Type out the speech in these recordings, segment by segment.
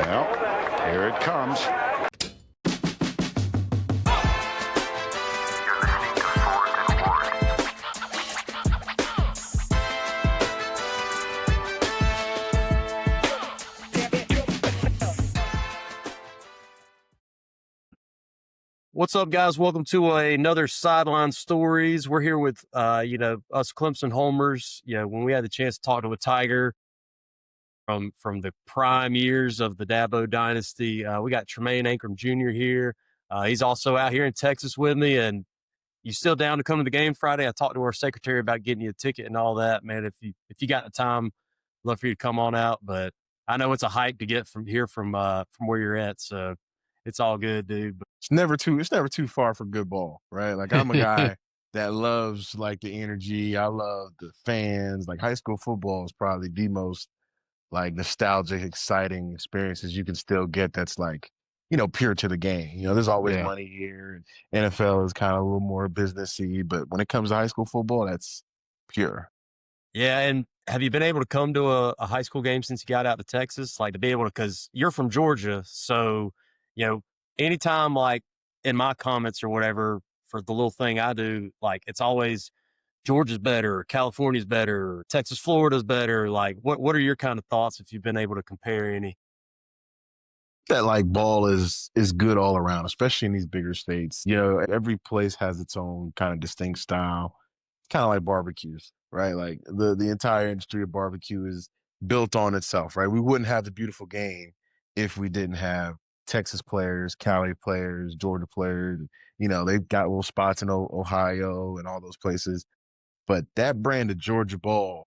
Well, here it comes. What's up, guys? Welcome to another Sideline Stories. We're here with, us Clemson homers. When we had the chance to talk to a Tiger from the prime years of the Dabo dynasty, we got Tremayne Anchrum Jr. here. He's also out here in Texas with me. And you still down to come to the game Friday? I talked to our secretary about getting you a ticket and all that, man. If you got the time, love for you to come on out. But I know it's a hike to get from here from where you're at, so it's all good, dude. But It's never too far for good ball, right? Like, I'm a guy that loves like the energy. I love the fans. Like, high school football is probably the most like nostalgic, exciting experiences you can still get. That's like, pure to the game. There's always Yeah. money here. NFL is kind of a little more businessy, but when it comes to high school football, that's pure. Yeah, and have you been able to come to a high school game since you got out to Texas? Like, to be able to, because you're from Georgia, so anytime, like, in my comments or whatever for the little thing I do, like, it's always Georgia's better, California's better, Texas, Florida's better. Like, what are your kind of thoughts if you've been able to compare any? That like ball is good all around, especially in these bigger states. Every place has its own kind of distinct style, kind of like barbecues, right? Like the entire industry of barbecue is built on itself, right? We wouldn't have the beautiful game if we didn't have Texas players, Cali players, Georgia players. They've got little spots in Ohio and all those places. But that brand of Georgia ball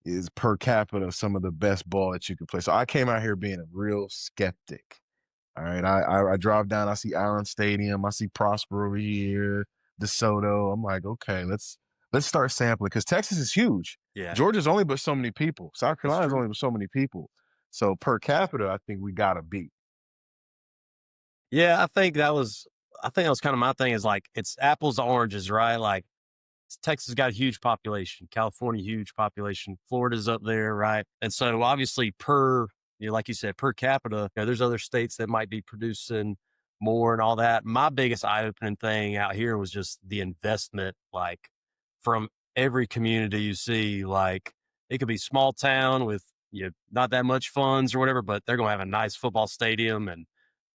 is per capita some of the best ball that you could play. So I came out here being a real skeptic. All right. I drive down, I see Allen Stadium, I see Prosper over here, DeSoto. I'm like, okay, let's start sampling, because Texas is huge. Yeah, Georgia's only but so many people. South Carolina's true. only but so many people. So per capita, I think we gotta beat. Yeah, I think that was kind of my thing, is like, it's apples to oranges, right? Like, Texas got a huge population, California, huge population, Florida's up there, right? And so obviously like you said, per capita, there's other states that might be producing more and all that. My biggest eye-opening thing out here was just the investment, like, from every community you see. Like, it could be small town with, not that much funds or whatever, but they're going to have a nice football stadium. And,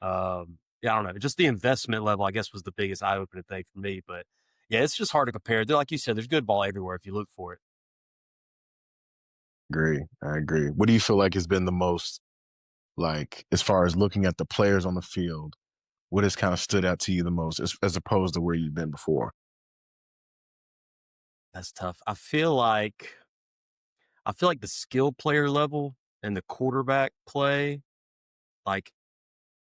yeah, I don't know, just the investment level, I guess, was the biggest eye-opening thing for me. But yeah, it's just hard to compare. Like you said, there's good ball everywhere if you look for it. I agree. What do you feel like has been the most, like, as far as looking at the players on the field, what has kind of stood out to you the most, as opposed to where you've been before? That's tough. I feel like the skill player level and the quarterback play, like,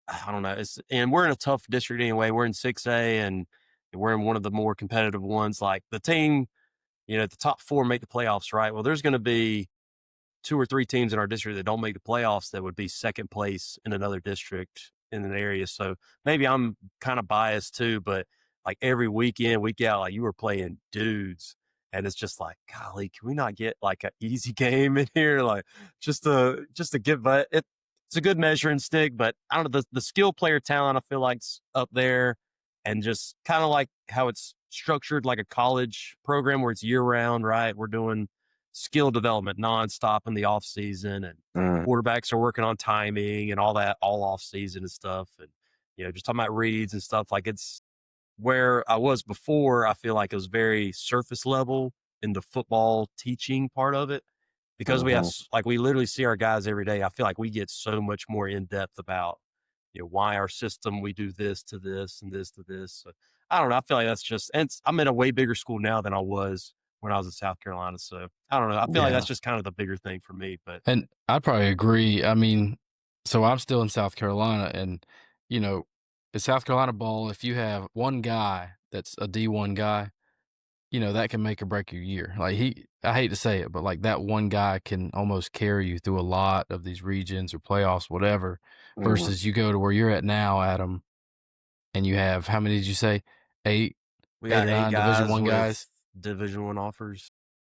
I don't know. And we're in a tough district anyway. We're in 6A, and we're in one of the more competitive ones. Like, the team, the top four make the playoffs, right? Well, there's going to be two or three teams in our district that don't make the playoffs that would be second place in another district in an area. So maybe I'm kind of biased too, but like, every weekend, week out, like, you were playing dudes, and it's just like, golly, can we not get like an easy game in here? Like, just to give, but it's a good measuring stick. But I don't know, the skill player talent, I feel like's up there, and just kind of like how it's structured, like a college program where it's year round, right? We're doing skill development nonstop in the off season, and quarterbacks are working on timing and all that all off season and stuff. And, just talking about reads and stuff. Like, it's where I was before. I feel like it was very surface level in the football teaching part of it, because we have, like, we literally see our guys every day. I feel like we get so much more in depth about, why our system, we do this to this and this to this. So, I don't know. I feel like that's just, and I'm in a way bigger school now than I was when I was in South Carolina. So, I don't know. I feel like that's just kind of the bigger thing for me. But And I probably agree. I mean, so I'm still in South Carolina, and the South Carolina ball, if you have one guy that's a D1 guy, that can make or break your year. Like, I hate to say it, but like, that one guy can almost carry you through a lot of these regions or playoffs, whatever, versus you go to where you're at now, Adam, and you have, how many did you say? Eight, we got eight or nine eight Division guys One with guys. Division One offers.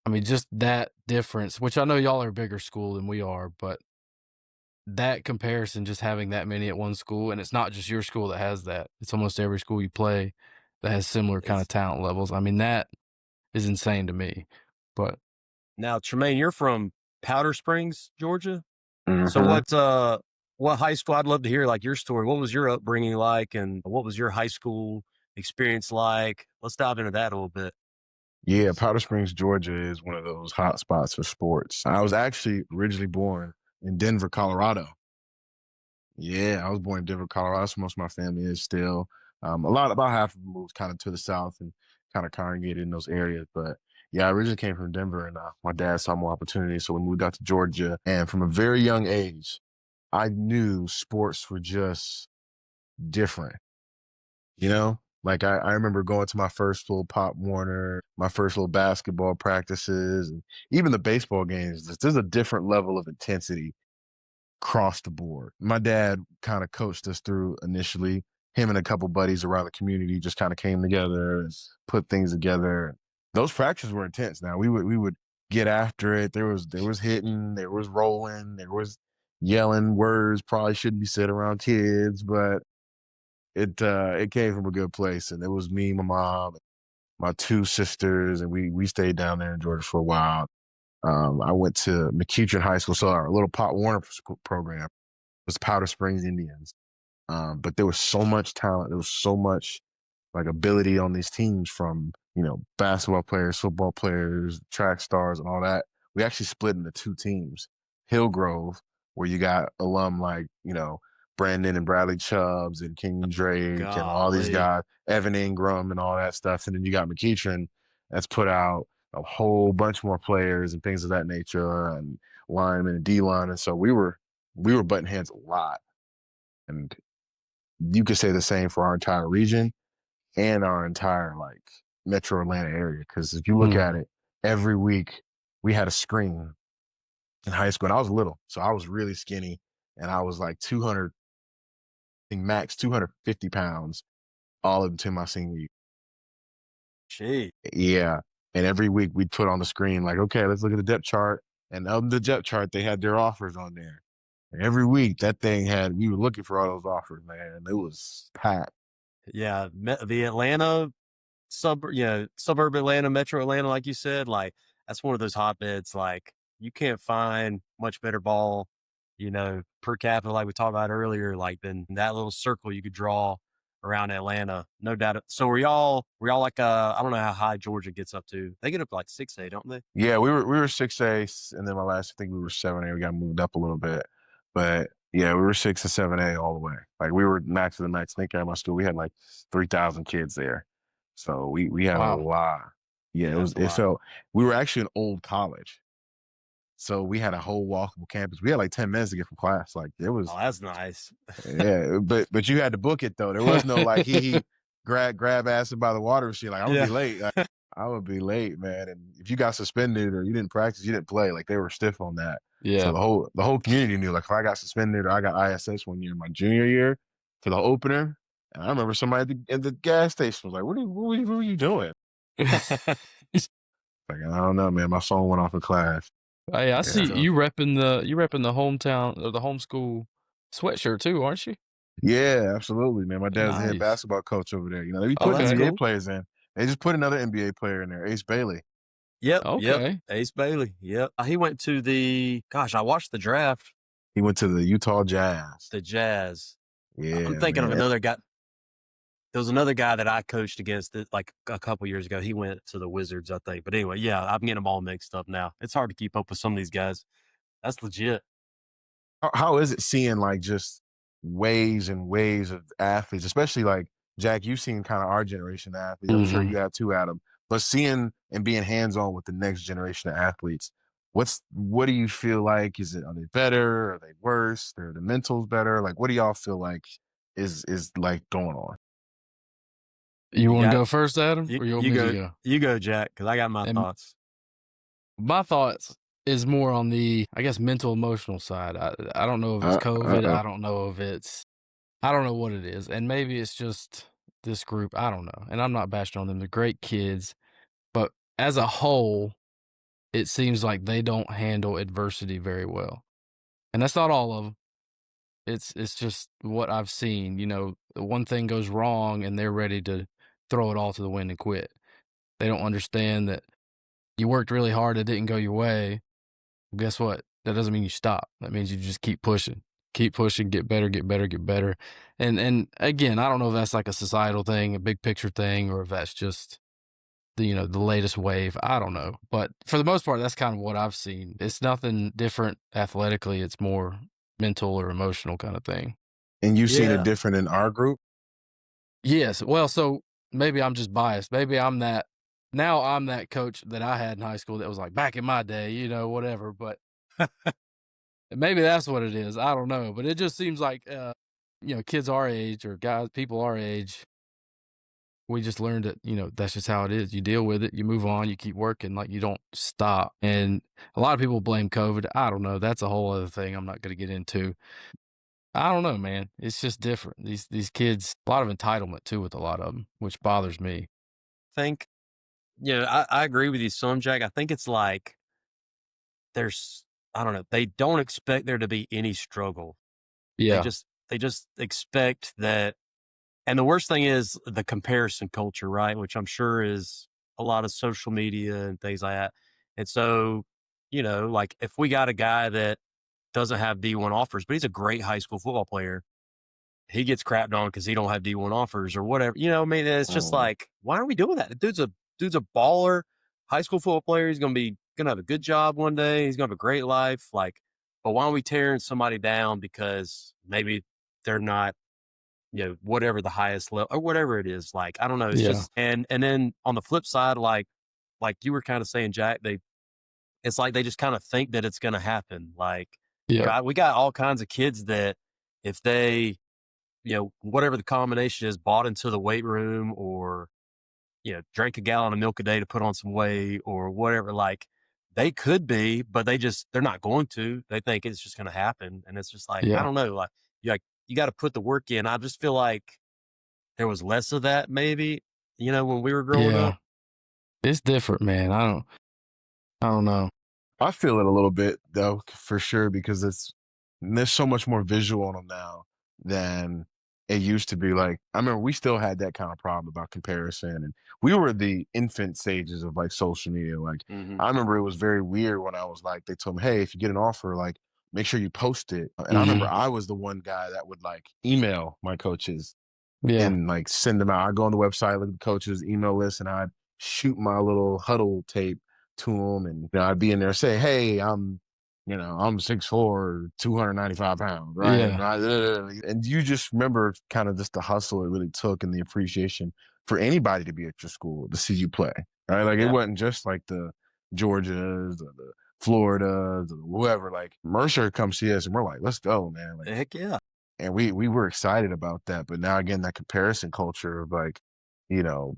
I mean, just that difference, which I know y'all are a bigger school than we are, but that comparison, just having that many at one school, and it's not just your school that has that. It's almost every school you play that has similar kind of It's talent levels. I mean, that is insane to me. But now, Tremayne, you're from Powder Springs, Georgia. So Hmm. what high school? I'd love to hear like your story. What was your upbringing like, and what was your high school experience like? Let's dive into that a little bit. Yeah, Powder Springs, Georgia is one of those hot spots for sports. I was actually originally born in Denver, Colorado. Yeah, I was born in Denver, Colorado. That's where most of my family is still. About half of them moved kind of to the south and kind of congregated in those areas. But yeah, I originally came from Denver, and my dad saw more opportunities, so we moved out to Georgia. And from a very young age, I knew sports were just different. You know, like I remember going to my first little Pop Warner, my first little basketball practices, and even the baseball games. There's a different level of intensity across the board. My dad kind of coached us through initially. Him and a couple buddies around the community just kind of came together and put things together. Those practices were intense. Now we would get after it. There was hitting, there was rolling, there was yelling words probably shouldn't be said around kids, but it came from a good place. And it was me, my mom, my two sisters, and we stayed down there in Georgia for a while. I went to McEachern High School, so our little Pop Warner program was Powder Springs Indians. But there was so much talent. There was so much like ability on these teams from, basketball players, football players, track stars, and all that. We actually split into two teams. Hillgrove, where you got alum like, Brandon and Bradley Chubbs and King Drake and all these Golly, guys, Evan Ingram and all that stuff. And then you got McEachern that's put out a whole bunch more players and things of that nature and linemen and D line. And so we were butting heads a lot. And you could say the same for our entire region and our entire like metro Atlanta area. Because if you look hmm. at it, every week we had a screen in high school, and I was little, so I was really skinny, and I was like 200, I think max 250 pounds, all into my senior year. gee, Yeah, and every week we'd put on the screen like, okay, let's look at the depth chart, and on the depth chart they had their offers on there. And every week that thing had, we were looking for all those offers, man. It was packed. yeah, the Atlanta suburb Atlanta, metro Atlanta, like you said, like that's one of those hotbeds. Like you can't find much better ball, per capita, like we talked about earlier, like than that little circle you could draw around Atlanta, no doubt. So were y'all like I don't know how high Georgia gets up to. They get up to like 6A, don't they? Yeah, we were 6A, and then my last, I think we were 7A. We got moved up a little bit, but yeah, we were 6 and 7A all the way. Like we were max of the max. I think at my school we had like 3,000 kids there, so we had a Wow. lot. Yeah, Yeah, that's a it lot. felt we were actually an old college, so we had a whole walkable campus. We had like 10 minutes to get from class. Like it Oh, was, that's nice. yeah, but you had to book it though. There was no like he grab ass by the water machine. Like I would be Yeah. late. I would be late, man. And if you got suspended or you didn't practice, you didn't play. Like they were stiff on that. So Yeah. the whole community knew. Like if I got suspended or I got ISS one year, my junior year, for the opener, and I remember somebody at the gas station was like, what were you doing?" Like I don't know, man. My phone went off in class. Hey, I That's see Yeah, tough. you repping the hometown or the homeschool sweatshirt too, aren't you? yeah, absolutely, man. My dad's the head Nice. basketball coach over there. They be Oh, putting that's Okay. NBA cool. players in. They just put another NBA player in there, Ace Bailey. Yep. Okay. Ace Bailey. Yep. He went to I watched the draft, He went to the Utah Jazz. the Jazz. I'm Yeah, thinking of man. another guy. There was another guy that I coached against like a couple years ago. He went to the Wizards, I think. But anyway, yeah, I'm getting them all mixed up now. It's hard to keep up with some of these guys. That's legit. How is it seeing like just waves and waves of athletes, especially like Jack, you've seen kind of our generation of athletes. I'm sure hmm you have too, Adam. But seeing and being hands on with the next generation of athletes, what do you feel like? Are they better? Are they worse? Are the mentals better? Like what do y'all feel like is like going on? You You want to got go first, Adam, you, or you want you me to go go? you go, Jack, because I got my And thoughts. my thoughts is more on the, I guess, mental emotional side. I don't know if it's COVID. Uh. I don't know what it is, and maybe it's just this group. I don't know, and I'm not bashing on them. They're great kids, but as a whole, it seems like they don't handle adversity very well, and that's not all of them. It's just what I've seen. One thing goes wrong and they're ready to throw it all to the wind and quit. They don't understand that you worked really hard, it didn't go your way. Well, guess what? That doesn't mean you stop. That means you just keep pushing. Keep pushing, get better, get better, get better. And again, I don't know if that's like a societal thing, a big picture thing, or if that's just the latest wave. I don't know. But for the most part, that's kind of what I've seen. It's nothing different athletically. It's more mental or emotional kind of thing. And you've seen it Yeah. different in our group? Yes. Well, so maybe I'm just biased. Maybe I'm that coach that I had in high school that was like back in my day, whatever. But maybe that's what it is. I don't know. But it just seems like kids our age or people our age, we just learned that, that's just how it is. You deal with it, you move on, you keep working, like you don't stop. And a lot of people blame COVID. I don't know. That's a whole other thing I'm not going to get into. I don't know, man. It's just different. These kids, a lot of entitlement too with a lot of them, which bothers me. Think, I agree with you some, Jack. I think it's like there's, I don't know, they don't expect there to be any struggle. They Yeah. just, they just expect that. And the worst thing is the comparison culture, right? Which I'm sure is a lot of social media and things like that. And so, like if we got a guy that doesn't have D1 offers, but he's a great high school football player, he gets crapped on because he don't have D1 offers or whatever. I mean, it's just Mm. like, why are we doing that? The dude's a baller, high school football player. He's gonna have a good job one day. He's gonna have a great life. Like, but why are we tearing somebody down because maybe they're not, whatever the highest level or whatever it is. Like, I don't know. It's Yeah. just and then on the flip side, like you were kind of saying, Jack, it's like they just kind of think that it's gonna happen. Like, Yeah. we got all kinds of kids that if they, whatever the combination is, bought into the weight room or, drank a gallon of milk a day to put on some weight or whatever, like they could be, but they're not going to. They think it's just going to happen. And it's just like, I Yeah. don't know. Like you got to put the work in. I just feel like there was less of that maybe, when we were growing Yeah. up. It's different, man. I don't know. I feel it a little bit though, for sure, because there's so much more visual on them now than it used to be. Like I remember we still had that kind of problem about comparison, and we were the infant stages of like social media. Like Mm-hmm. I remember it was very weird when I was like, they told me, hey, if you get an offer, like make sure you post it. And I remember Mhm. I was the one guy that would like email my coaches Yeah. and like send them out. I go on the website, look at the coaches' email list, and I'd shoot my little huddle tape to them, and I'd be in there say, "Hey, I'm 6'4", 295 pounds, right?" Yeah. And you just remember kind of just the hustle it really took and the appreciation for anybody to be at your school to see you play, right? Like it Yeah. wasn't just like the Georgias or the Floridas or whoever. Like Mercer come see us, and we're like, "Let's go, man!" Like, Heck yeah. and we were excited about that. But now again, that comparison culture of like,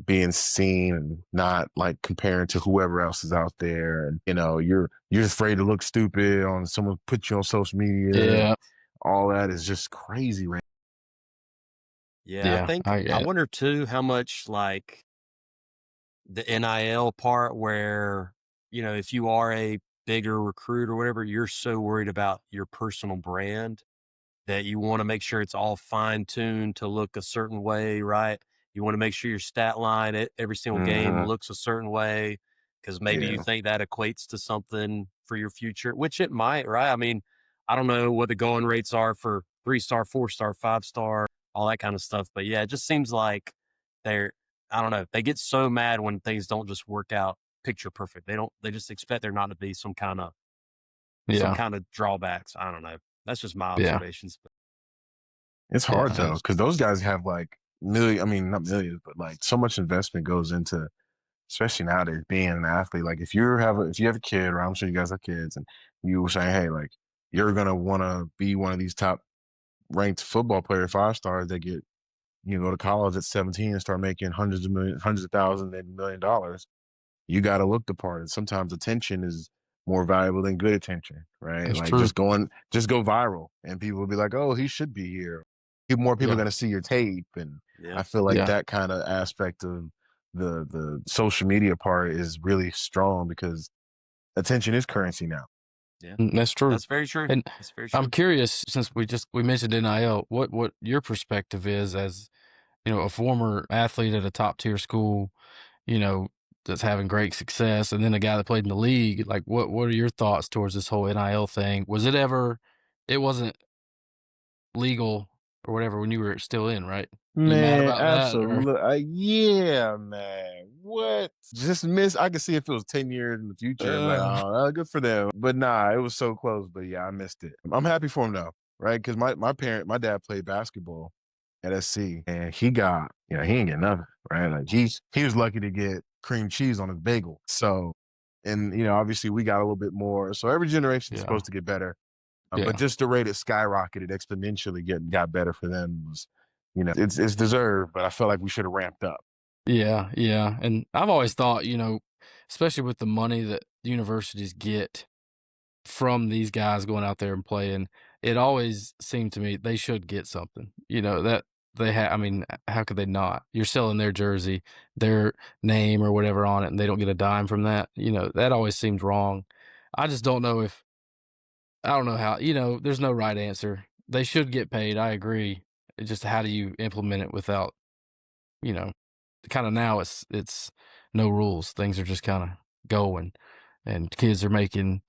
being seen and not like comparing to whoever else is out there, and you're afraid to look stupid on someone put you on social media, and Yeah. all that is just crazy, right? Yeah. Yeah. I I get it. wonder too how much like the NIL part where, if you are a bigger recruit or whatever, you're so worried about your personal brand that you want to make sure it's all fine tuned to look a certain way, right? You want to make sure your stat line at every single game Mm-hmm. looks a certain way because maybe you Yeah. think that equates to something for your future, which it might, right? I mean, I don't know what the going rates are for 3-star, 4-star, 5-star, all that kind of stuff. But yeah, it just seems like they're, I don't know, they get so mad when things don't just work out picture perfect. They just expect there not to be some Yeah. kind of drawbacks. I don't know. That's just my Yeah. observations. It's Yeah. hard though, because those guys have like I mean, not millions, but like so much investment goes into, especially nowadays, being an athlete. Like if you have a kid, or I'm sure you guys have kids, and you were saying, hey, like you're gonna want to be one of these top ranked football player 5 stars that get go to college at 17 and start making hundreds of millions, hundreds of thousands, maybe $1 million. You got to look the part, and sometimes attention is more valuable than good attention, right? That's Like true. just go viral, and people will be like, oh, he should be here. More people are Yeah. going to see your tape, and Yeah. I feel like Yeah. that kind of aspect of the social media part is really strong because attention is currency now. Yeah. That's true. That's very true. And That's very true. I'm curious, since we mentioned NIL, what your perspective is as, a former athlete at a top tier school, you know, that's having great success, and then a guy that played in the league. Like, what are your thoughts towards this whole NIL thing? Was it ever? It wasn't legal or whatever when you were still in, right? You mad Man, about that, or absolutely. Yeah, man. What? Just miss. I could see if it was 10 years in the future. Like, oh, good for them. But nah, it was so close. But yeah, I missed it. I'm happy for him though, right? Because my dad played basketball at SC, and he got, he ain't get nothing, right? Like he was lucky to get cream cheese on his bagel. So, and obviously we got a little bit more. So every generation is yeah, supposed to get better. But yeah, just the rate it skyrocketed exponentially, got better for them was, it's deserved. But I felt like we should have ramped up. yeah, yeah. And I've always thought, especially with the money that universities get from these guys going out there and playing, it always seemed to me they should get something. That they have. I mean, how could they not? You're selling their jersey, their name or whatever on it, and they don't get a dime from that. That always seems wrong. I just don't know if I don't know how. There's no right answer. They should get paid. I agree. It's just how do you implement it without, you know, kind of now it's no rules. Things are just kind of going, and kids are making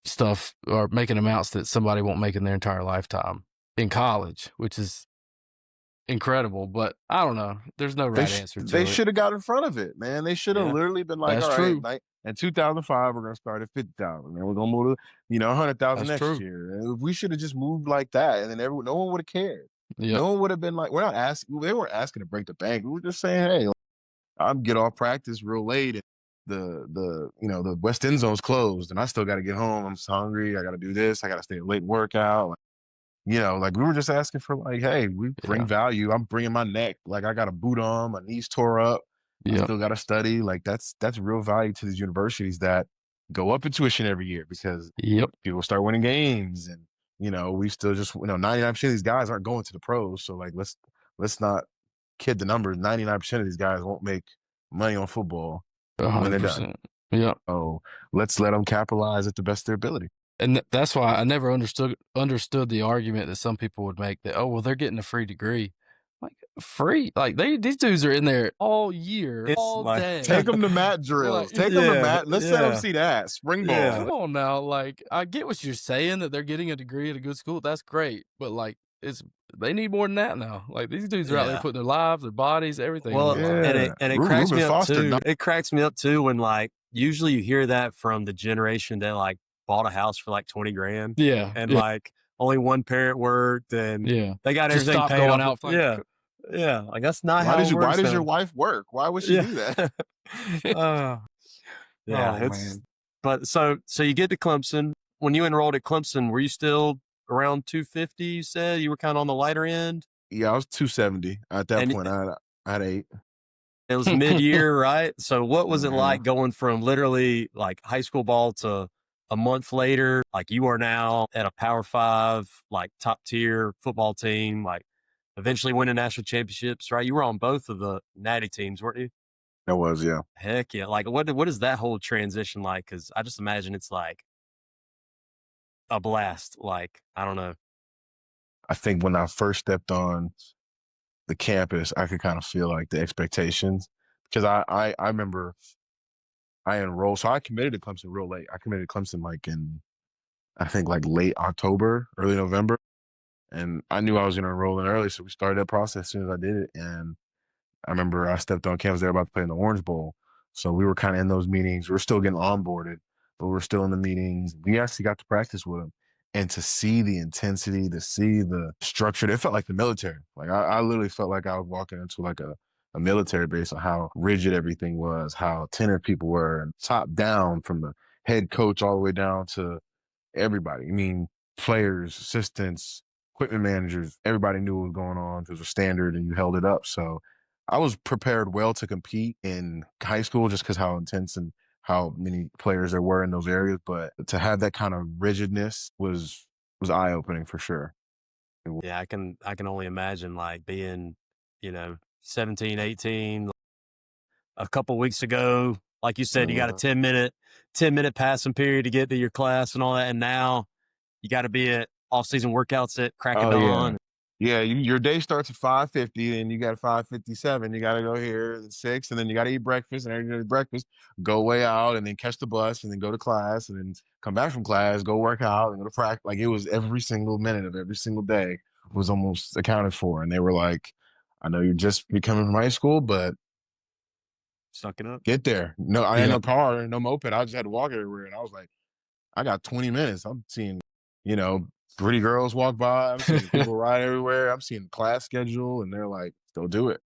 stuff or making amounts that somebody won't make in their entire lifetime in college, which is incredible. But I don't know. There's no right answer They to it. should have got in front of it, man. They should have Yeah. literally been like, That's all right, true. in 2005 we're gonna start at 50,000, and we're gonna move to 100,000 That's next true. year. And if we should have just moved like that, and then no one would have cared. Yep. No one would have been like, we're not asking. They weren't asking to break the bank. We were just saying, hey, I'm get off practice real late, and the West End zone's closed, and I still got to get home. I'm so hungry. I got to do this. I got to stay late and work out. Like we were just asking for like, hey, we bring Yeah. value. I'm bringing my neck. Like I got a boot on, my knees tore up. I Yep. still got to study. Like that's real value to these universities that go up in tuition every year because Yep. people start winning games, and we still just 99% of these guys aren't going to the pros. So like let's not kid the numbers. 99% of these guys won't make money on football when they're done. 100%. Yep. So let's let them capitalize at the best of their ability. And that's why I never understood the argument that some people would make that, oh, well, they're getting a free degree. Like, free? Like, these dudes are in there all year, It's all like- day. Take them to mat drills. Like, Take them to yeah, mat. Let's let them yeah. see that spring ball. Yeah. Come on now. Like, I get what you're saying that they're getting a degree at a good school. That's great. But, like, they need more than that now. Like, these dudes are out there Yeah. putting their lives, their bodies, everything Well, on the line. Yeah. and it Ru- cracks Reuben me up Foster, too. no- It cracks me up too when like usually you hear that from the generation that like bought a house for like 20 grand, Yeah. and yeah. like only one parent worked, and Yeah. they got Just everything stop paid going off. out. Like, Yeah. Like that's not how it Why works. does your though. wife work? Why would she do that? Uh, yeah, Oh, it's. man. But so you get to Clemson. When you enrolled at Clemson, were you still around 250? You said you were kind of on the lighter end. Yeah, I was 270 at that And- point. I had 8. It was mid-year, right? So what was it Yeah. like going from literally like high school ball to a month later? Like you are now at a Power 5, like top tier football team, like eventually winning national championships, right? You were on both of the natty teams, weren't you? That was, yeah. Heck yeah. Like what is that whole transition like? Because I just imagine it's like a blast. Like, I don't know. I think when I first stepped on the campus, I could kind of feel like the expectations because I remember I enrolled. So I committed to Clemson real late. I committed to Clemson like in, I think like late October, early November. And I knew I was going to enroll in early. So we started that process as soon as I did it. And I remember I stepped on campus. They were about to play in the Orange Bowl. So we were kind of in those meetings. We were still getting onboarded, but we were still in the meetings. We actually got to practice with them. And to see the intensity, to see the structure, it felt like the military. Like I literally felt like I was walking into like a military base on how rigid everything was, how attentive people were, and top down from the head coach all the way down to everybody. I mean, players, assistants, equipment managers, everybody knew what was going on. It was a standard and you held it up. So I was prepared well to compete in high school just because how intense and how many players there were in those areas. But to have that kind of rigidness was eye-opening for sure. Yeah, I can only imagine like being, 17, 18. A couple weeks ago, Like you said, you got a 10-minute passing period to get to your class and all that. And now you got to be at off-season workouts at crack of dawn. Yeah, your day starts at 5:50, and you got 5:57. You got to go here at 6, and then you got to eat breakfast, and after you eat breakfast, go way out, and then catch the bus, and then go to class, and then come back from class, go work out, and go to practice. Like, it was every single minute of every single day was almost accounted for. And they were like, I know you're just coming from high school, but suck it up. Get there. No, I had no car, no moped. I just had to walk everywhere. And I was like, I got 20 minutes. I'm seeing, pretty girls walk by. I'm seeing people ride everywhere. I'm seeing the class schedule, and they're like, go do it.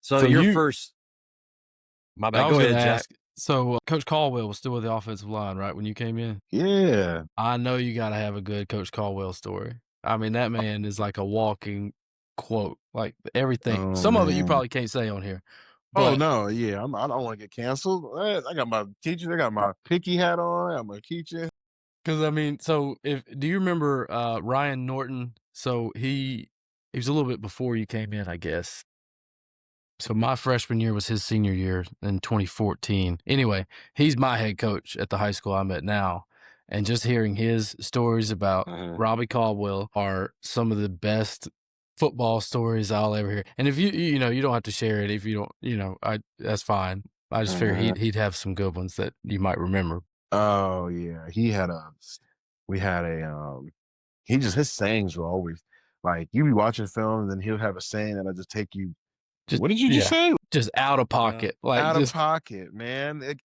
So your first. My bad. Go ahead, Jack. So Coach Caldwell was still with the offensive line, right, when you came in? Yeah. I know you got to have a good Coach Caldwell story. I mean, that man is like a walking quote, like everything. Some of it you probably can't say on here. But, no, yeah, I don't want to get canceled. I got my teacher. I got my Pickie hat on. I got my teacher. Because, I mean, so do you remember Ryan Norton? So he was a little bit before you came in, I guess. So my freshman year was his senior year in 2014. Anyway, he's my head coach at the high school I'm at now. And just hearing his stories about Robbie Caldwell are some of the best football stories I'll ever hear. And if you don't have to share it if you don't, that's fine. I just figure he'd have some good ones that you might remember. Oh yeah, his sayings were always like, you be watching film and then he'll have a saying that'll just take you. What did you just say? Just out of pocket, of pocket, man.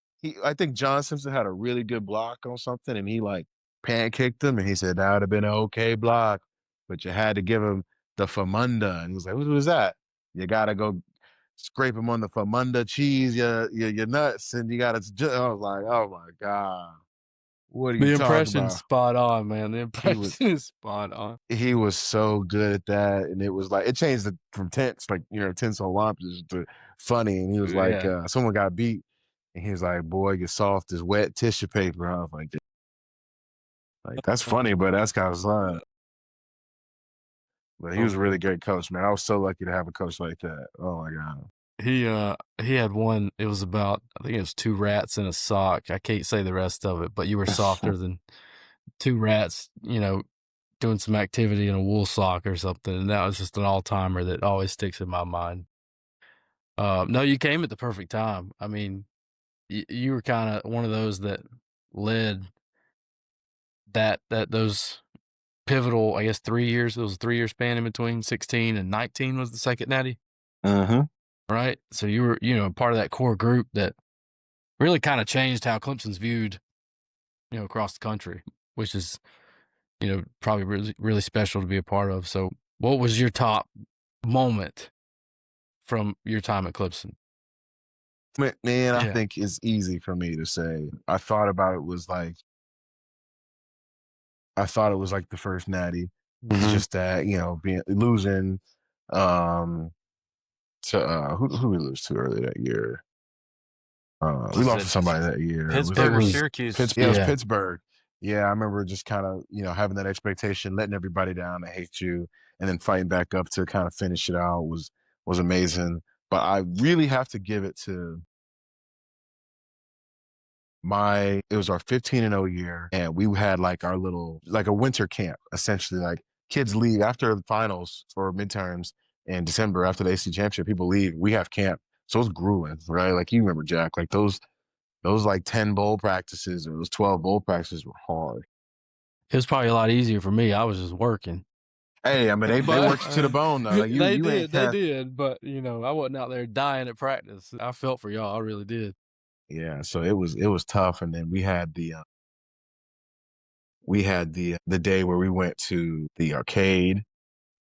I think John Simpson had a really good block on something, and he like pancaked him, and he said that would have been an okay block, but you had to give him the famunda, and he was like, "What was that? You gotta go scrape him on the famunda cheese, your nuts, and you gotta." I was like, "Oh my god, what are you talking about?" The impression's spot on, man. The impression is spot on. He was so good at that, and it was like it changed from tense, like tense on lobsters to funny, and he was like, someone got beat. And he was like, boy, you're soft as wet tissue paper. I was like, that's funny, but that's kind of sad. But he was a really great coach, man. I was so lucky to have a coach like that. Oh, my God. He had one, it was about, I think it was 2 rats in a sock. I can't say the rest of it, but you were softer than 2 rats, doing some activity in a wool sock or something. And that was just an all-timer that always sticks in my mind. No, you came at the perfect time. I mean, you were kind of one of those that led those pivotal, I guess, 3 years. It was a 3-year span in between 16 and 19 was the second natty. Right. So you were, part of that core group that really kind of changed how Clemson's viewed, across the country, which is, probably really, really special to be a part of. So what was your top moment from your time at Clemson? Man, I think it's easy for me to say. I thought it was like the first natty. It's just that, losing to who we lose to early that year. We lost to somebody that year. Pittsburgh or Syracuse. It was Pittsburgh. Yeah, I remember just kind of, having that expectation, letting everybody down to hate you, and then fighting back up to kind of finish it out was amazing. But I really have to give it to it was our 15-0 year, and we had like our little, like a winter camp, essentially. Like, kids leave after the finals for midterms in December after the AC championship. People leave. We have camp. So it's grueling, right? Like, you remember, Jack, like those like 10 bowl practices or those 12 bowl practices were hard. It was probably a lot easier for me. I was just working. Hey, I mean, they worked you to the bone, though. Like, they did, but I wasn't out there dying at practice. I felt for y'all. I really did. Yeah, so it was tough, and then we had the day where we went to the arcade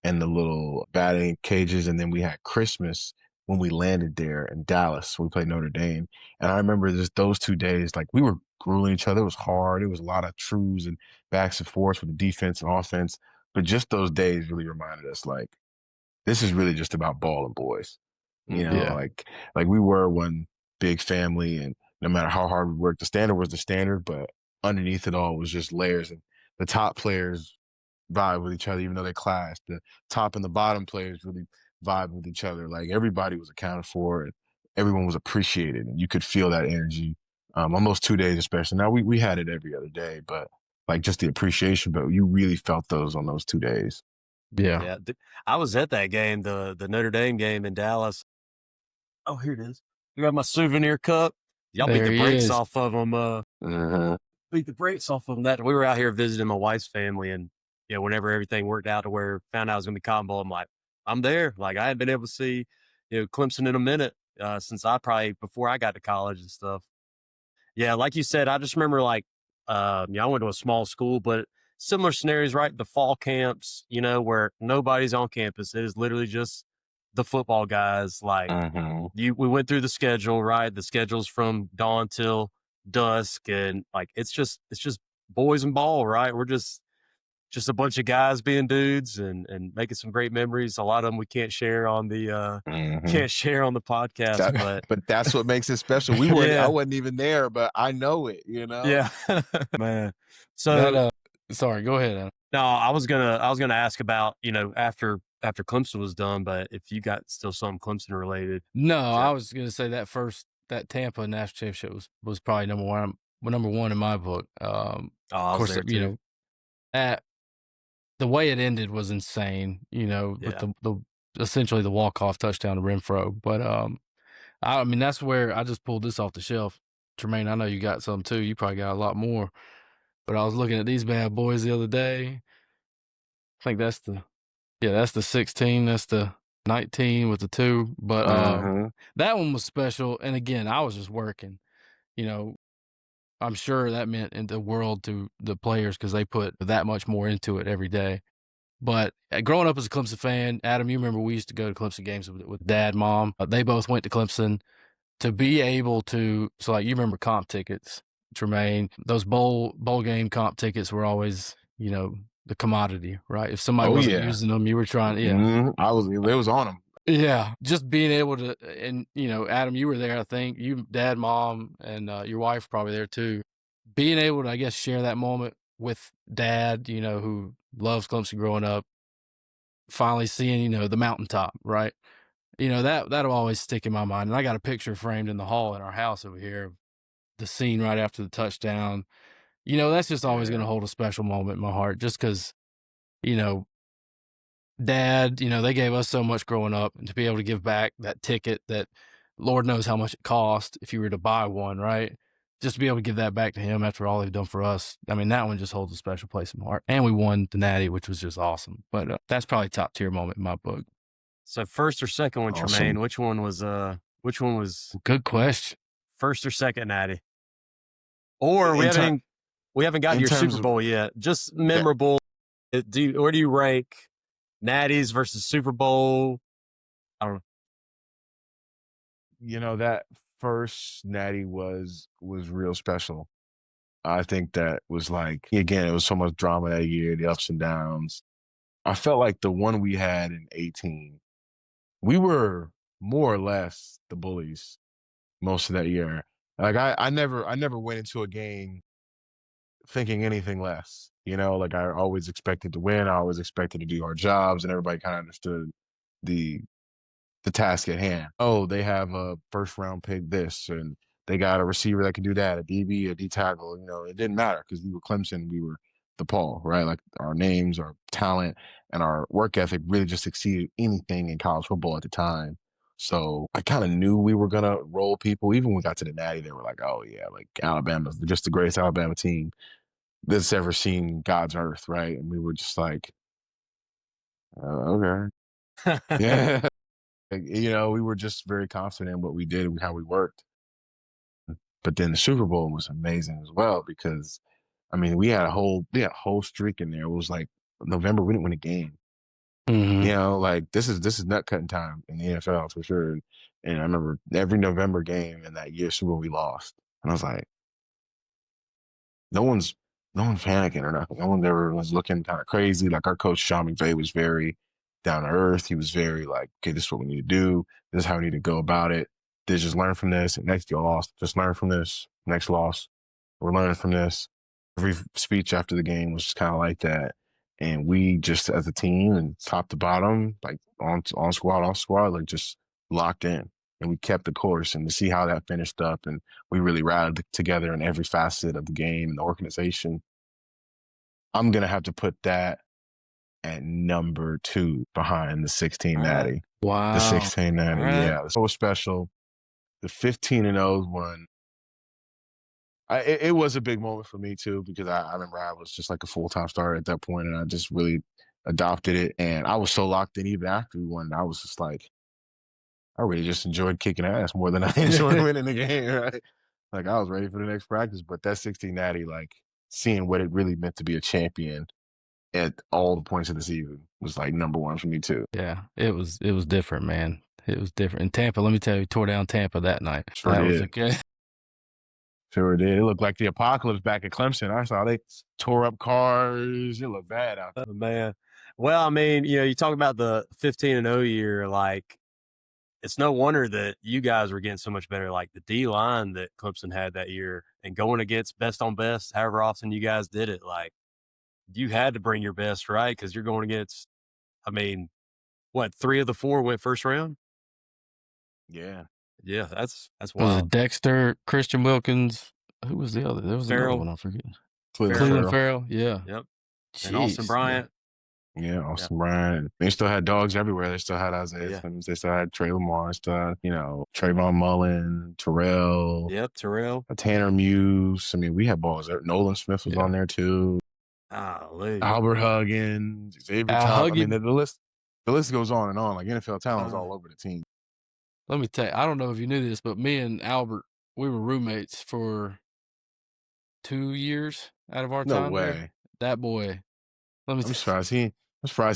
and the little batting cages, and then we had Christmas when we landed there in Dallas. We played Notre Dame, and I remember just those 2 days, like, we were grueling each other. It was hard. It was a lot of trues and backs and forths with the defense and offense, but just those days really reminded us, like, this is really just about ball and boys. Like we were one big family, and no matter how hard we worked, the standard was the standard, but underneath it all was just layers, and the top players vibe with each other, even though they clashed. The top and the bottom players really vibe with each other. Like, everybody was accounted for, and everyone was appreciated, and you could feel that energy on those 2 days, especially. Now we had it every other day, but like just the appreciation, but you really felt those on those 2 days. Yeah. Yeah, I was at that game, the Notre Dame game in Dallas. Oh, here it is. You got my souvenir cup. Y'all beat There the he brakes is. off of them. Uh-huh. Beat the brakes off of them. That we were out here visiting my wife's family, and whenever everything worked out to where found out I was going to be Cotton Bowl, I'm like, I'm there. Like I hadn't been able to see Clemson in a minute since before I got to college and stuff. Yeah, like you said, I just remember I went to a small school, but similar scenarios, right? The fall camps, where nobody's on campus. It is literally just the football guys. Like Uh-huh. we went through the schedule, right? The schedule's from dawn till dusk, and like it's just boys and ball, right? We're just a bunch of guys being dudes and making some great memories. A lot of them we can't share on the podcast, but that's what makes it special. I Yeah. wasn't even there, but I know it, Yeah, man. So sorry, go ahead, Adam. No, I was gonna ask about after Clemson was done, but if you got still something Clemson related. No, I was gonna say that Tampa national championship was probably number one in my book. Of course, there too. The way it ended was insane. With the essentially the walk-off touchdown to Renfro. But I mean that's where I just pulled this off the shelf. Tremayne, I know you got some too. You probably got a lot more. But I was looking at these bad boys the other day. I think that's the 16. That's the 19 with the 2. But that one was special. And again, I was just working. I'm sure that meant in the world to the players because they put that much more into it every day. But growing up as a Clemson fan, Adam, you remember we used to go to Clemson games with Dad, Mom. They both went to Clemson. To be able to, so like you remember comp tickets, Tremayne, those bowl game comp tickets were always, the commodity, right? If somebody wasn't using them, you were trying, Mm-hmm. It was on them. Yeah, just being able to, and Adam, you were there. I think you, Dad, Mom, and your wife probably there too. Being able to, I guess, share that moment with Dad, who loves Clemson growing up. Finally seeing, the mountaintop, right? That'll always stick in my mind. And I got a picture framed in the hall in our house over here, the scene right after the touchdown. That's just always going to hold a special moment in my heart, just because, Dad, they gave us so much growing up, and to be able to give back that ticket that Lord knows how much it cost if you were to buy one, right? Just to be able to give that back to him after all they've done for us. I mean, that one just holds a special place in my heart. And we won the Natty, which was just awesome. But that's probably top tier moment in my book. So first or second one, Awesome. Tremayne, which one was good question? First or second Natty? Or we haven't gotten to your Super Bowl yet. Just memorable. Where do you rank Natties versus Super Bowl? I don't know. That first Natty was real special. I think that was like, again, it was so much drama that year, the ups and downs. I felt like the one we had in 18, we were more or less the bullies most of that year. Like I never went into a game thinking anything less. Like I always expected to win. I always expected to do our jobs, and everybody kind of understood the task at hand. Oh, they have a first round pick this, and they got a receiver that can do that, a DB, a D tackle. It didn't matter because we were Clemson, we were the Paul, right? Like our names, our talent, and our work ethic really just exceeded anything in college football at the time. So I kind of knew we were gonna roll people. Even when we got to the Natty, they were like, "Oh yeah, like Alabama's just the greatest Alabama team that's ever seen God's earth," right? And we were just like, "Okay, yeah." We were just very confident in what we did and how we worked. But then the Super Bowl was amazing as well because, I mean, we had a whole streak in there. It was like November, we didn't win a game. Mm-hmm. Like this is nut cutting time in the NFL for sure. And I remember every November game in that year Super Bowl we lost, and I was like, no one's panicking or nothing. No one ever was looking kind of crazy. Like our coach Sean McVay was very down to earth. He was very like, okay, this is what we need to do. This is how we need to go about it. Just learn from this. And next you lost. Just learn from this. Next loss. We're learning from this. Every speech after the game was just kind of like that. And we just as a team and top to bottom, like on squad, off squad, like just locked in. and we kept the course, and to see how that finished up, and we really rallied together in every facet of the game and the organization. I'm going to have to put that at number 2 behind the 16 natty. Wow. The 16 natty, Right. yeah. So special. The 15-0 one, it was a big moment for me too, because I remember I was just like a full-time starter at that point, and I just really adopted it. And I was so locked in even after we won. I was just like, I really just enjoyed kicking ass more than I enjoyed winning the game, right? Like, I was ready for the next practice. But that 16 natty, like, seeing what it really meant to be a champion at all the points of the season was like number 1 for me too. Yeah, it was different, man. It was different. In Tampa, let me tell you, tore down Tampa that night. Sure that did. was okay. Sure did. It looked like the apocalypse back at Clemson. I saw they tore up cars. It looked bad out there. Oh, man. Well, I mean, you talk about the 15-0 year, like, it's no wonder that you guys were getting so much better. Like, the D line that Clemson had that year and going against best on best, however often you guys did it, like, you had to bring your best, right? Because you're going against, I mean, what, 3 of the 4 went first round? Yeah. Yeah, that's Was wild. it Dexter, Christian Wilkins? Who was the other? There was Farrell. another one, I forget. Cleveland Farrell, yeah. Yep. Jeez. And Austin Bryant. Yeah, Austin Bryant. They still had dogs everywhere. They still had Isaiah Yeah. Simmons. They still had Trey Lamar. They still had, Trayvon Mullen, Terrell, Yep, Terrell. Tanner Muse. I mean, we had balls there. Nolan Smith was Yeah. on there too. Golly. Albert Huggins, Xavier Al Thomas. I Huggy- mean, the list goes on and on. Like, NFL talent was all over the team. Let me tell you, I don't know if you knew this, but me and Albert, we were roommates for 2 years out of our No time there. way. That boy, let me I'm surprised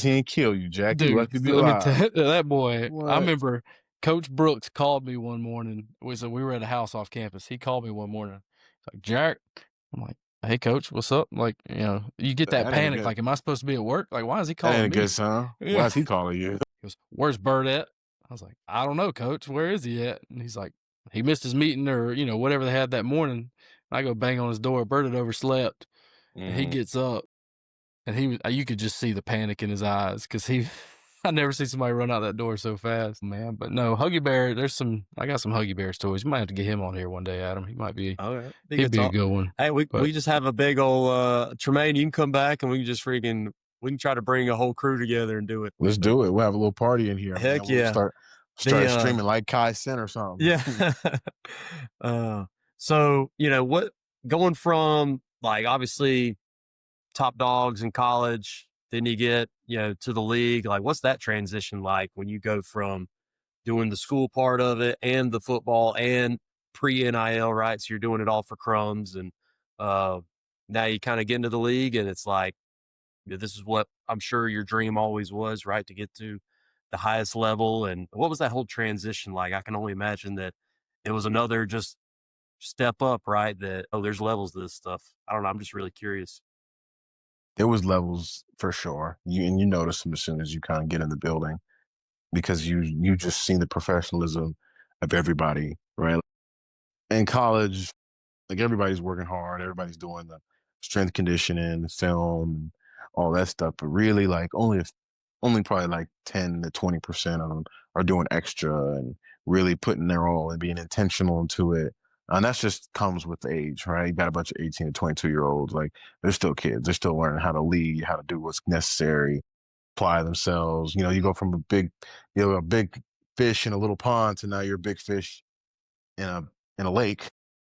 he didn't kill you, Jack. Dude, You lucky to be let me alive. tell you, that boy. What? I remember Coach Brooks called me one morning. We were at a house off campus. He called me one morning. He's like, Jack, I'm like, hey, Coach, what's up? Like, you get that That ain't panic. good. Like, am I supposed to be at work? Like, why is he That calling ain't a me? good son. Yeah. Why is he calling you? He goes, where's Bird at? I was like, I don't know, Coach. Where is he at? And he's like, he missed his meeting or, whatever they had that morning. I go bang on his door. Bird had overslept. And he gets up. And you could just see the panic in his eyes because I never see somebody run out that door so fast, man. But no, Huggy Bear, I got some Huggy Bear stories. You might have to get him on here one day, Adam. He might be, Okay. he'd be a good one. Hey, we just have a big old, Tremayne, you can come back and we can just we can try to bring a whole crew together and do it. Let's do it. We'll have a little party in here. Heck man. We'll yeah. start streaming like Kai Cent or something. Yeah. So, what going from, like, obviously top dogs in college, then you get, to the league, like, what's that transition like when you go from doing the school part of it and the football and pre-NIL, right? So you're doing it all for crumbs, and now you kind of get into the league and it's like, this is what I'm sure your dream always was, right? To get to the highest level. And what was that whole transition like? I can only imagine that it was another just step up, right? That, there's levels to this stuff. I don't know. I'm just really curious. There was levels for sure. You notice them as soon as you kind of get in the building, because you just see the professionalism of everybody, right? In college, like, everybody's working hard, everybody's doing the strength conditioning, the film, all that stuff. But really, like, only probably like 10 to 20% of them are doing extra and really putting their all and being intentional into it. And that's just comes with age, right? You got a bunch of 18 to 22-year-olds. Like, they're still kids. They're still learning how to lead, how to do what's necessary, apply themselves. You go from a big fish in a little pond to now you're a big fish in a lake,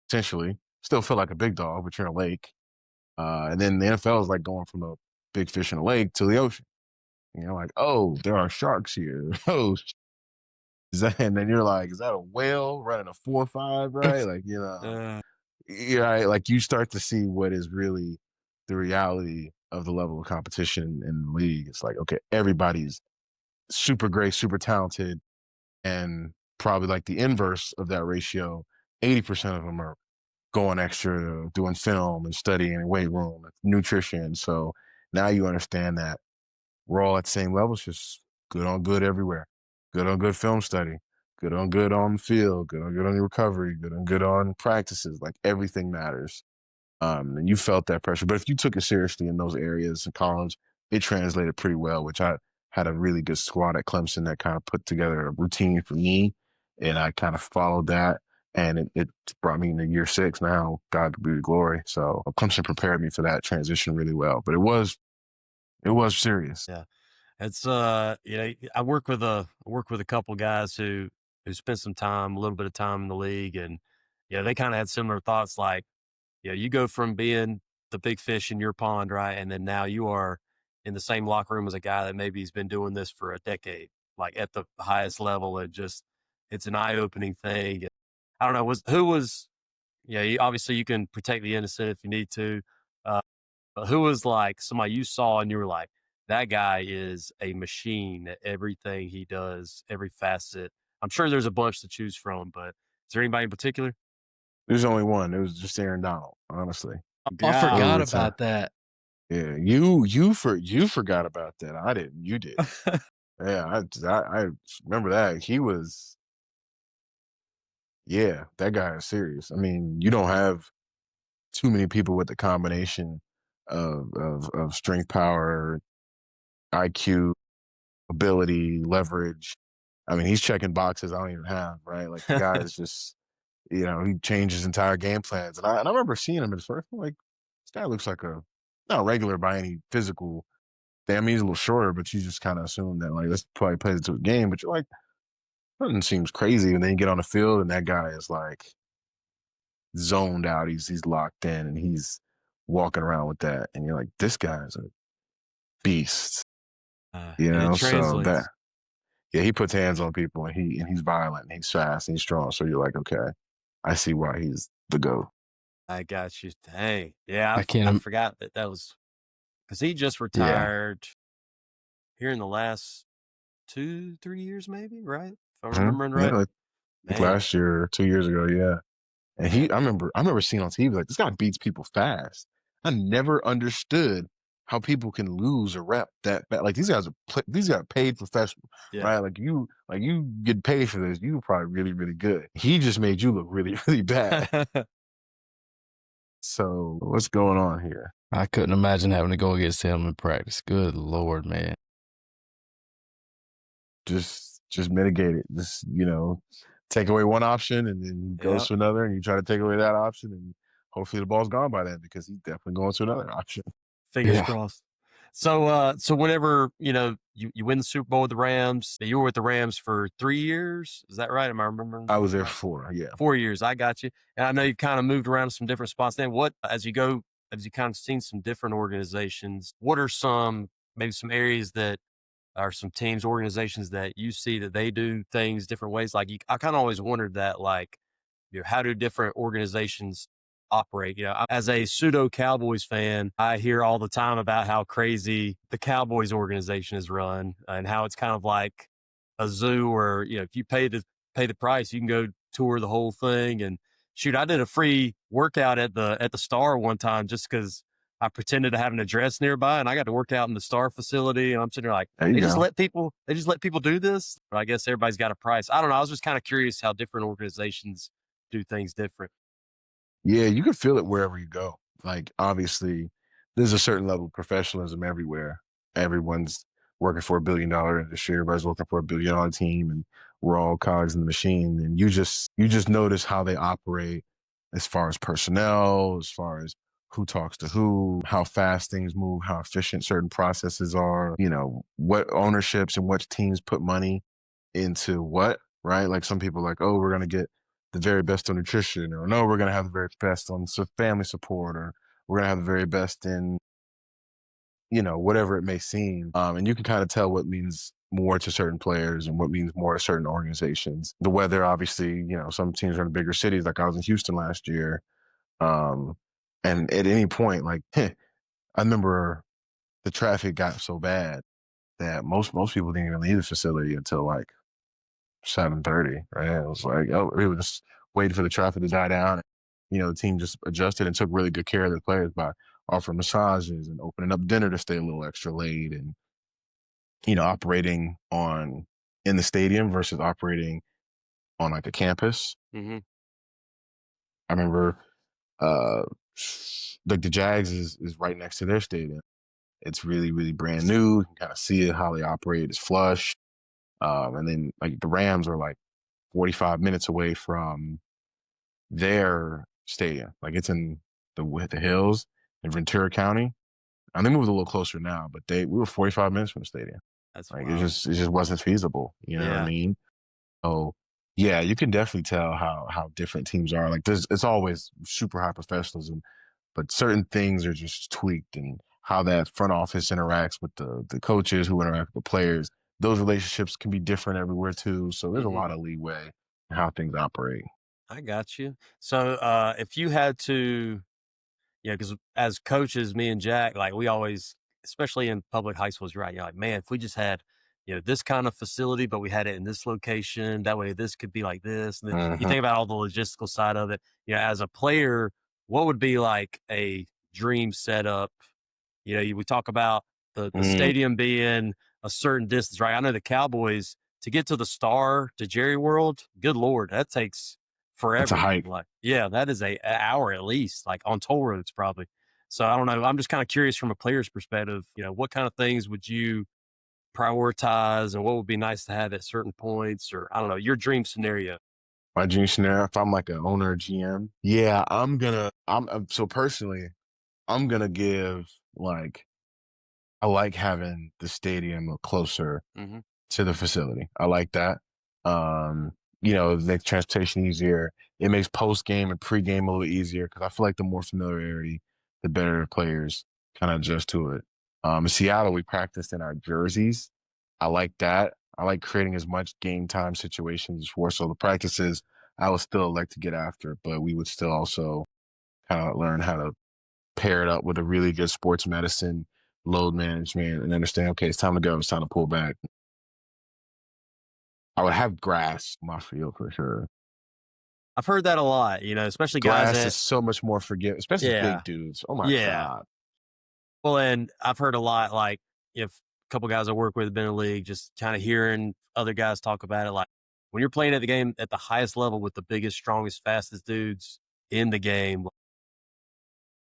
essentially. Still feel like a big dog, but you're in a lake. And then the NFL is like going from a big fish in a lake to the ocean. Like, oh, there are sharks here. Oh, and then you're like, is that a whale running a 4.5, right? Like, right? Like, you start to see what is really the reality of the level of competition in the league. It's like, okay, everybody's super great, super talented, and probably like the inverse of that ratio, 80% of them are going extra, doing film and studying and weight room, nutrition. So now you understand that we're all at the same level. It's just good on good everywhere. Good on good film study. Good on good on the field. Good on good on your recovery. Good on good on practices. Like, everything matters. And you felt that pressure. But if you took it seriously in those areas in college, it translated pretty well, which I had a really good squad at Clemson that kind of put together a routine for me and I kind of followed that. And it brought me into year 6 now, God be the glory. So Clemson prepared me for that transition really well. But it was serious. Yeah. It's I work with a couple guys who spent a little bit of time in the league, and they kind of had similar thoughts. Like, you go from being the big fish in your pond, right, and then now you are in the same locker room as a guy that maybe he's been doing this for a decade, like at the highest level. It's an eye opening thing. I don't know. Obviously you can protect the innocent if you need to. But who was like somebody you saw and you were like, that guy is a machine at everything he does, every facet? I'm sure there's a bunch to choose from, but is there anybody in particular? There's only one. It was just Aaron Donald, honestly. I forgot Over time. about that. Yeah, you forgot about that. I didn't. You did. Yeah, I remember that. He was. Yeah, that guy is serious. I mean, you don't have too many people with the combination of strength, power, IQ, ability, leverage. I mean, he's checking boxes I don't even have, right? Like the guy is just, he changed his entire game plans. And I remember seeing him at first. I'm like, this guy looks like not regular by any physical. I mean, he's a little shorter, but you just kind of assume that like this probably plays into a game. But you're like, nothing seems crazy. And then you get on the field, and that guy is like zoned out. He's locked in, and he's walking around with that. And you're like, this guy's a beast. And it So translates. that he puts hands on people, and he's violent, and he's fast, and he's strong. So you're like, okay, I see why he's the GOAT. I got you. Dang. Yeah, I I forgot that was because he just retired here in the last 2-3 years, maybe, right? If I'm remembering right. Yeah, like last year, 2 years ago, yeah. And I remember seeing on TV, like, this guy beats people fast. I never understood how people can lose a rep that bad. Like, these guys are paid professionals, right? Like you get paid for this. You were probably really, really good. He just made you look really, really bad. So what's going on here? I couldn't imagine having to go against him in practice. Good Lord, man. Just mitigate it. Just, take away one option and then he goes to another, and you try to take away that option, and hopefully the ball's gone by then because he's definitely going to another option. Fingers crossed. So whenever, you win the Super Bowl with the Rams, you were with the Rams for 3 years. Is that right? Am I remembering? I was there for 4, yeah. 4 years. I got you. And I know you kind of moved around to some different spots. Then as you kind of seen some different organizations, what are maybe some areas that are some teams, organizations that you see that they do things different ways? Like I kind of always wondered that, like, how do different organizations operate? As a pseudo Cowboys fan, I hear all the time about how crazy the Cowboys organization is run and how it's kind of like a zoo where, if you pay the price, you can go tour the whole thing. And shoot, I did a free workout at the Star one time just because I pretended to have an address nearby, and I got to work out in the Star facility. And I'm sitting there like, they just let people do this. But I guess everybody's got a price. I don't know. I was just kind of curious how different organizations do things different. Yeah, you can feel it wherever you go. Like, obviously, there's a certain level of professionalism everywhere. Everyone's working for $1 billion industry. Everybody's working for $1 billion team, and we're all cogs in the machine. And you just notice how they operate as far as personnel, as far as who talks to who, how fast things move, how efficient certain processes are, what ownerships and what teams put money into what, right? Like some people are like, oh, we're going to get the very best on nutrition, or no, we're going to have the very best on family support, or we're going to have the very best in, whatever it may seem. And you can kind of tell what means more to certain players and what means more to certain organizations. The weather, obviously, some teams are in bigger cities. Like I was in Houston last year. And at any point, like, I remember the traffic got so bad that most people didn't even leave the facility until like 7:30, right? It was like, oh, we were just waiting for the traffic to die down. The team just adjusted and took really good care of their players by offering massages and opening up dinner to stay a little extra late, and operating in the stadium versus operating on like a campus. Mm-hmm. I remember like the Jags is right next to their stadium. It's really, really brand new. You can kind of see it, how they operate. It's flush. And then like the Rams are like 45 minutes away from their stadium. Like it's in the hills in Ventura County. And they moved a little closer now, but we were 45 minutes from the stadium. That's Like wild. it just wasn't feasible. You know what I mean? So yeah, you can definitely tell how different teams are. Like it's always super high professionalism, but certain things are just tweaked, and how that front office interacts with the coaches who interact with the players. Those relationships can be different everywhere too. So there's a lot of leeway in how things operate. I got you. So if you had to, because as coaches, me and Jack, like we always, especially in public high schools, you're right. You're like, man, if we just had, this kind of facility, but we had it in this location, that way this could be like this. And then you think about all the logistical side of it. As a player, what would be like a dream setup? We talk about the stadium being a certain distance, right? I know the Cowboys, to get to the Star, to Jerry World, good Lord, that takes forever. It's a hike. Like, yeah, that is an hour at least, like on toll roads probably. So I don't know. I'm just kind of curious from a player's perspective, what kind of things would you prioritize and what would be nice to have at certain points, or I don't know, your dream scenario? My dream scenario, if I'm like an owner or GM, yeah, so personally, I'm going to give I like having the stadium closer to the facility. I like that. It makes transportation easier. It makes post game and pre game a little easier because I feel like the more familiarity, the better the players kind of adjust to it. In Seattle, we practiced in our jerseys. I like that. I like creating as much game time situations as for. So the practices I would still like to get after, but we would still also kind of learn how to pair it up with a really good sports medicine, load management, and understand, okay, it's time to go. It's time to pull back. I would have grass on my field for sure. I've heard that a lot, especially grass guys is so much more forgiving, especially big dudes. Oh my God. Well, and I've heard a lot, like if a couple guys I work with have been in the league, just kind of hearing other guys talk about it. Like when you're playing at the game at the highest level with the biggest, strongest, fastest dudes in the game,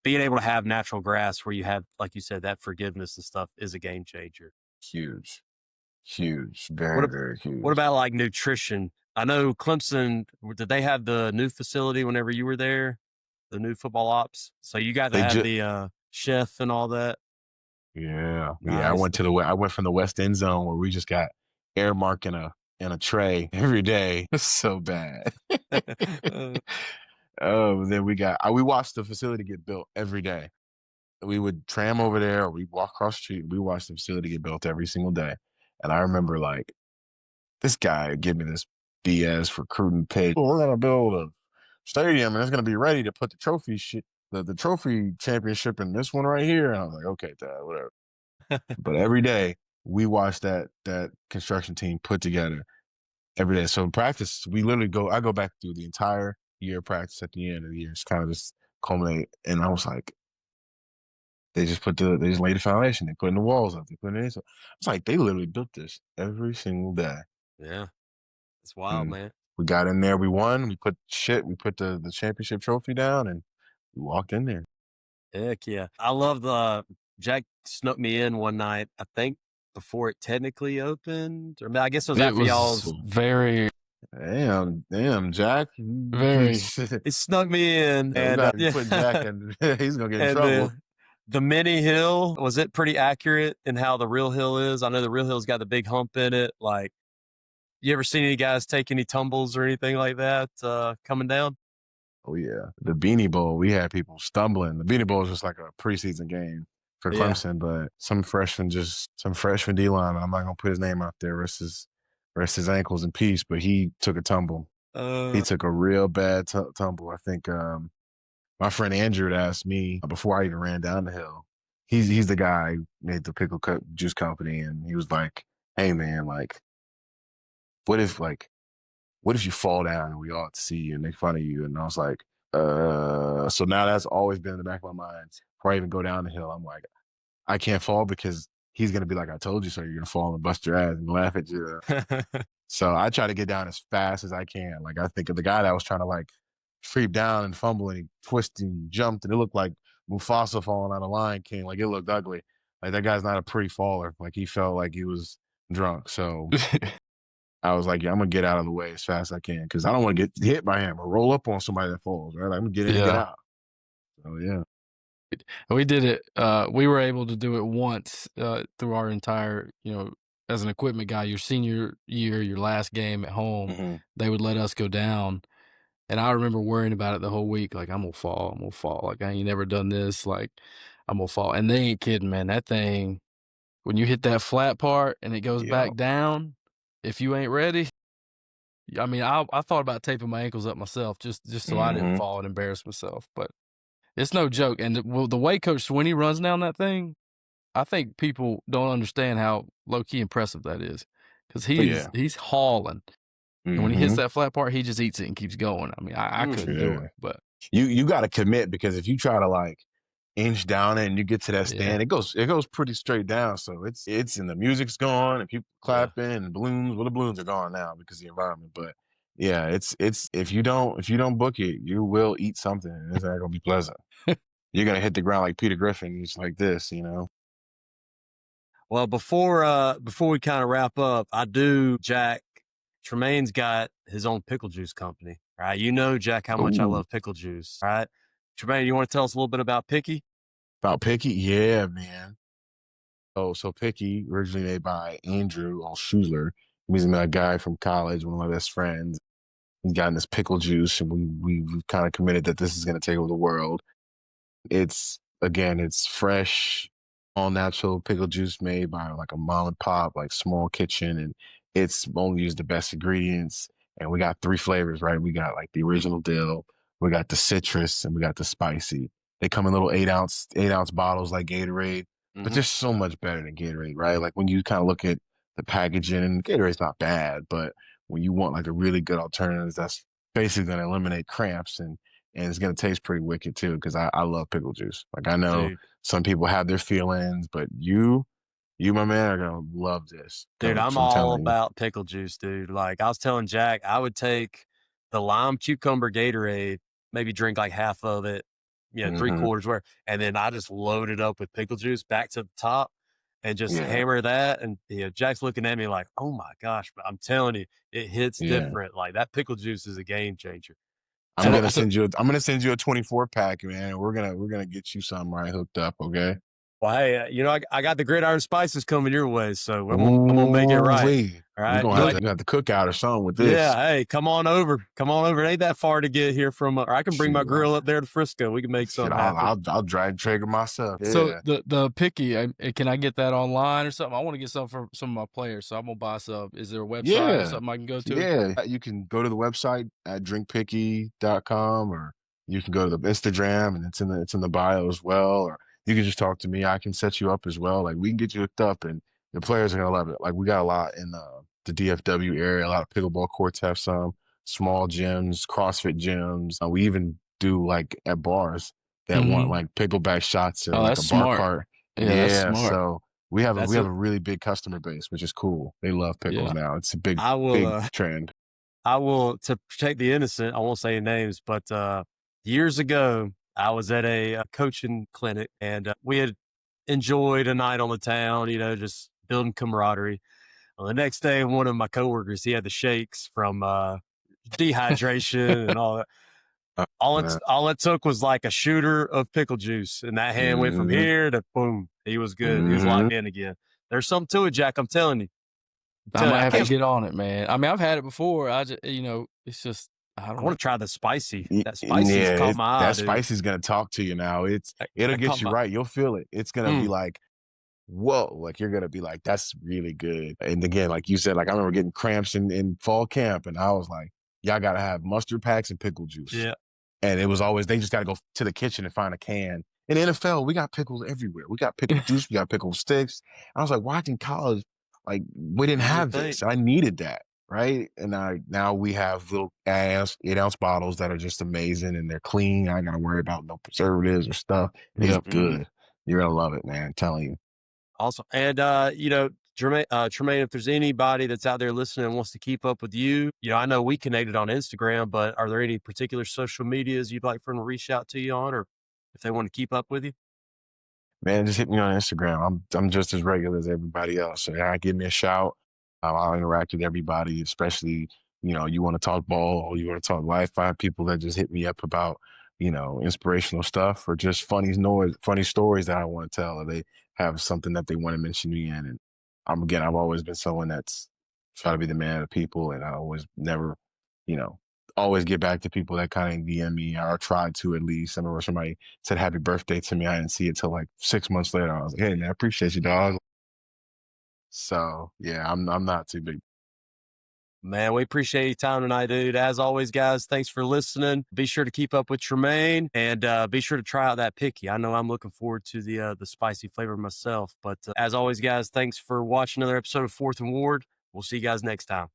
being able to have natural grass where you have, like you said, that forgiveness and stuff is a game changer. Huge. Very huge. What about like nutrition? I know Clemson, did they have the new facility whenever you were there? The new football ops? So you got to have the chef and all that? Yeah. Nice. Yeah. I went from the West End Zone where we just got air mark in a tray every day. It's so bad. Then we watched the facility get built every day. We would tram over there or we'd walk across the street. We watched the facility get built every single day. And I remember like this guy give me this BS recruiting page. Well, we're going to build a stadium and it's going to be ready to put the trophy the trophy championship in this one right here. And I was like, okay, Dad, whatever. But every day we watched that construction team put together every day. So in practice, I go back through the entire year of practice at the end of the year. It's kind of just culminate. And I was like, they just laid the foundation. They put in the walls up. They put in it. So it's like they literally built this every single day. Yeah. It's wild, man. We got in there, we won, we put the championship trophy down and we walked in there. Heck yeah. I love Jack snuck me in one night, I think before it technically opened, or I guess it was after y'all's. Very. Damn, Jack. Very. He snuck me in. And put Jack in, he's going to get in trouble. The mini hill, was it pretty accurate in how the real hill is? I know the real hill's got the big hump in it. Like, you ever seen any guys take any tumbles or anything like that coming down? Oh, yeah. The Beanie Bowl, we had people stumbling. The Beanie Bowl is just like a preseason game for Clemson, but some freshman D-line, I'm not going to put his name out there, rest his ankles in peace, but he took a tumble. He took a real bad tumble. I think my friend Andrew had asked me before I even ran down the hill. He's the guy who made the Pickle Juice Company, and he was like, hey, man, like, what if you fall down and we all see you and make fun of you? And I was like, so now that's always been in the back of my mind. Before I even go down the hill, I'm like, I can't fall because he's going to be like, I told you so. You're going to fall and bust your ass and laugh at you. So I try to get down as fast as I can. Like, I think of the guy that was trying to like creep down and fumble and he twisted and jumped and it looked like Mufasa falling out of Lion King. Like, it looked ugly. Like, that guy's not a pretty faller. Like, he felt like he was drunk. So I was like, yeah, I'm gonna get out of the way as fast as I can because I don't want to get hit by him or roll up on somebody that falls. Right, like, I'm gonna get in and get Yeah. out. So yeah. We did it. We were able to do it once through our entire, as an equipment guy, your senior year, your last game at home, Mm-hmm. they would let us go down. And I remember worrying about it the whole week. Like, I'm going to fall. I'm going to fall. Like, I ain't never done this. Like, I'm going to fall. And they ain't kidding, man. That thing, when you hit that flat part and it goes Yeah. back down, if you ain't ready, I mean, I thought about taping my ankles up myself just so I didn't Mm-hmm. fall and embarrass myself. But it's no joke. And the way Coach Swinney runs down that thing, I think people don't understand how low key impressive that is, because Yeah. he's hauling, and when he hits Mm-hmm. that flat part, he just eats it and keeps going. I mean, I couldn't do Yeah. it, but You got to commit because if you try to like inch down it and you get to that yeah, stand, it goes pretty straight down. So it's and the music's gone and people yeah, clapping and balloons. Well, the balloons are gone now because of the environment. But yeah, it's if you don't book it, you will eat something and it's not gonna be pleasant. You're gonna hit the ground like Peter Griffin, just like this, you know. Well, before we kind of wrap up, Jack, Tremayne's got his own pickle juice company, right? You know, Jack, how much I Ooh, love pickle juice, right? Tremaine, you want to tell us a little bit about Pickie? about Pickie, yeah, man. Oh, so Pickie originally made by Andrew Alschuler. He's a guy from college, one of my best friends. He's gotten this pickle juice, and we've kind of committed that this is going to take over the world. It's fresh, all natural pickle juice made by like a mom and pop, like small kitchen, and it's only used the best ingredients. And we got three flavors, right? We got like the original dill, we got the citrus, and we got the spicy. They come in little 8-ounce bottles like Gatorade, but Mm-hmm. they're so much better than Gatorade, right? Like when you kind of look at the packaging, Gatorade's not bad, but when you want like a really good alternative that's basically going to eliminate cramps and it's gonna taste pretty wicked too because I love pickle juice. Like I know Dude, some people have their feelings, but you my man are gonna love this dude, I'm coach. I'm all telling you. about pickle juice, dude. Like I was telling Jack, I would take the lime cucumber Gatorade, maybe drink like half of it, three Mm-hmm. quarters worth, and then I just load it up with pickle juice back to the top and just Yeah, hammer that. And Jack's looking at me like, oh my gosh, but I'm telling you, it hits yeah. different. Like that pickle juice is a game changer. I'm So, gonna so send you. I'm gonna send you a 24 pack, man. We're gonna get you something right hooked up. Okay. well, hey, I got the gridiron spices coming your way, so I'm gonna make it Ooh, right. wait. All We're right, gonna you have like? to have to cook out or something with Yeah, this. hey, come on over. Come on over. It ain't that far to get here from, or I can bring my Shoot, grill up there to Frisco. We can make shit. something I'll happen. I'll drive Traeger myself. So Yeah. the Picky, can I get that online or something? I want to get something from some of my players, so I'm gonna buy some. Is there a website or Yeah. something I can go to? Yeah. You can go to the website at drinkpicky.com or you can go to the Instagram and it's in the bio as well. Or you can just talk to me. I can set you up as well. Like we can get you hooked up and the players are gonna love it. Like we got a lot in the DFW area, a lot of pickleball courts have some small gyms, CrossFit gyms. We even do like at bars that want Mm-hmm. like pickleback shots or Oh, like that's a bar smart. cart. Yeah, that's Yeah, smart. so we have a That's we have a. a really big customer base, which is cool. They love pickles Yeah. now. It's a big I will. big trend. I will to protect the innocent. I won't say any names, but years ago, I was at a coaching clinic, and we had enjoyed a night on the town. Just building camaraderie. Well, the next day, one of my coworkers, he had the shakes from dehydration and all that. Man. All it took was like a shooter of pickle juice, and that hand went from Hmm. here to boom. He was good. He was Hmm. locked in again. There's something to it, Jack. I'm telling you. I might I have to can't. get on it, man. I mean, I've had it before. I just, it's just, I I don't want know. to try the spicy. That spicy's Yeah, caught my eye, that dude. spicy's gonna talk to you now. It'll That caught get you my. right. You'll feel it. It's gonna be Mm, like, whoa, like you're gonna be like, that's really good. And again, like you said, like I remember getting cramps in fall camp, and I was like, y'all gotta have mustard packs and pickle juice. yeah. And it was always they just got to go to the kitchen and find a can. In the NFL, we got pickles everywhere. We got pickle juice, we got pickle sticks. I was like, watching college, like we didn't You would have think. this. I needed that, right? And now we have little 8-ounce bottles that are just amazing and they're clean. I ain't gotta worry about no preservatives or stuff. It's Yep. good. You're gonna love it, man. I'm telling you. Awesome. And Tremaine, if there's anybody that's out there listening and wants to keep up with you, I know we connected on Instagram, but are there any particular social medias you'd like for them to reach out to you on, or if they want to keep up with you? Man, just hit me on Instagram. I'm just as regular as everybody else. So yeah, give me a shout. I'll interact with everybody, especially, you want to talk ball or you want to talk life. I have people that just hit me up about, inspirational stuff or just funny stories that I want to tell, or they have something that they want to mention me in. And I've always been someone that's try to be the man of the people, and I always never, you know, always get back to people that kind of DM me or try to at least. I remember somebody said happy birthday to me. I didn't see it till like 6 months later. I was like, hey man, I appreciate you, dog. So yeah, I'm not too big. Man, we appreciate your time tonight, dude. As always, guys, thanks for listening. Be sure to keep up with Tremayne and be sure to try out that Pickie. I know I'm looking forward to the spicy flavor myself. But as always, guys, thanks for watching another episode of Fourth and Ward. We'll see you guys next time.